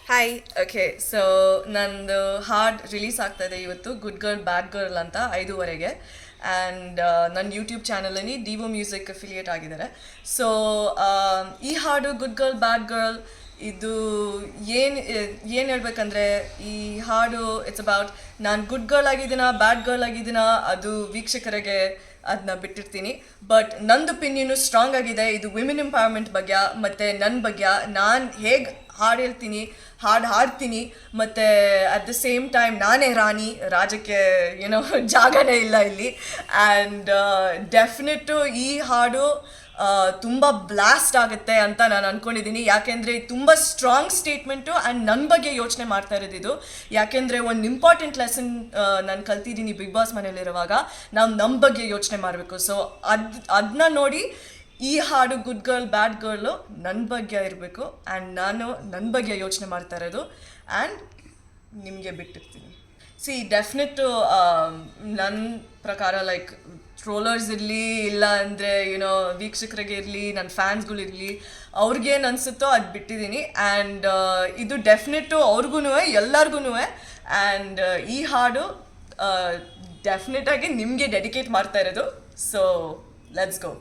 Hi. Okay, so ನಂದು ಹಾಡ್ release ಆಗ್ತಾ ಇದೆ ಇವತ್ತು, ಗುಡ್ ಗರ್ಲ್ ಬ್ಯಾಡ್ ಗರ್ಲ್ ಅಂತ 5:30ಗೆ. ಆ್ಯಂಡ್ ನನ್ನ ಯೂಟ್ಯೂಬ್ ಚಾನಲಲ್ಲಿ ಡಿವೋ ಮ್ಯೂಸಿಕ್ ಅಫಿಲಿಯೇಟ್ ಆಗಿದ್ದಾರೆ. ಸೊ ಈ ಹಾಡು ಗುಡ್ ಗರ್ಲ್ ಬ್ಯಾಡ್ ಗರ್ಲ್ ಇದು ಏನು ಹೇಳ್ಬೇಕಂದ್ರೆ, ಈ ಹಾಡು ಇಟ್ಸ್ ಅಬೌಟ್ ನಾನು ಗುಡ್ ಗರ್ಲ್ ಆಗಿದ್ದೀನ ಬ್ಯಾಡ್ ಗರ್ಲ್ ಆಗಿದ್ದೀನ ಅದು ವೀಕ್ಷಕರಿಗೆ ಅದನ್ನ ಬಿಟ್ಟಿರ್ತೀನಿ. ಬಟ್ ನಂದು ಒಪಿನಿಯನು ಸ್ಟ್ರಾಂಗ್ ಆಗಿದೆ. ಇದು ವಿಮೆನ್ ಎಂಪವರ್ಮೆಂಟ್ ಬಗ್ಗೆ ಮತ್ತು ನನ್ನ ಬಗ್ಗೆ ನಾನು ಹೇಗೆ ಹಾಡು ಹೇಳ್ತೀನಿ, ಹಾಡು ಹಾಡ್ತೀನಿ, ಮತ್ತು ಅಟ್ ದ ಸೇಮ್ ಟೈಮ್ ನಾನೇ ರಾಣಿ, ರಾಜಕ್ಕೆ ಏನೋ ಜಾಗನೇ ಇಲ್ಲ ಇಲ್ಲಿ. ಆ್ಯಂಡ್ ಡೆಫಿನೆಟ್ಟು ಈ ಹಾಡು ತುಂಬ ಬ್ಲಾಸ್ಟ್ ಆಗುತ್ತೆ ಅಂತ ನಾನು ಅಂದ್ಕೊಂಡಿದ್ದೀನಿ. ಯಾಕೆಂದರೆ ತುಂಬ ಸ್ಟ್ರಾಂಗ್ ಸ್ಟೇಟ್ಮೆಂಟು ಆ್ಯಂಡ್ ನನ್ನ ಬಗ್ಗೆ ಯೋಚನೆ ಮಾಡ್ತಾ ಇರೋದು ಇದು. ಯಾಕೆಂದರೆ ಒಂದು ಇಂಪಾರ್ಟೆಂಟ್ ಲೆಸನ್ ನಾನು ಕಲ್ತಿದ್ದೀನಿ ಬಿಗ್ ಬಾಸ್ ಮನೇಲಿರುವಾಗ, ನಾವು ನಮ್ಮ ಬಗ್ಗೆ ಯೋಚನೆ ಮಾಡಬೇಕು. ಸೊ ಅದನ್ನ ನೋಡಿ ಈ ಹಾಡು ಗುಡ್ ಗರ್ಲ್ ಬ್ಯಾಡ್ ಗರ್ಲು ನನ್ನ ಬಗ್ಗೆ ಇರಬೇಕು ಆ್ಯಂಡ್ ನಾನು ನನ್ನ ಬಗ್ಗೆ ಯೋಚನೆ ಮಾಡ್ತಾ ಇರೋದು. ಆ್ಯಂಡ್ ನಿಮಗೆ ಬಿಟ್ಟಿರ್ತೀನಿ. ಡೆಫಿನೆಟ್ಟು ನನ್ನ ಪ್ರಕಾರ ಲೈಕ್ ಟ್ರೋಲರ್ಸ್ ಇರಲಿ, ಇಲ್ಲ ಅಂದರೆ ಏನೋ ವೀಕ್ಷಕರಿಗೆ ಇರಲಿ, ನನ್ನ ಫ್ಯಾನ್ಸ್ಗಳಿರಲಿ, ಅವ್ರಿಗೇನು ಅನಿಸುತ್ತೋ ಅದು ಬಿಟ್ಟಿದ್ದೀನಿ. ಆ್ಯಂಡ್ ಇದು ಡೆಫಿನೆಟ್ಟು ಅವ್ರಿಗೂ ಎಲ್ಲರಿಗೂ. ಆ್ಯಂಡ್ ಈ ಹಾಡು ಡೆಫಿನೆಟಾಗಿ ನಿಮಗೆ ಡೆಡಿಕೇಟ್ ಮಾಡ್ತಾ ಇರೋದು. So let's go.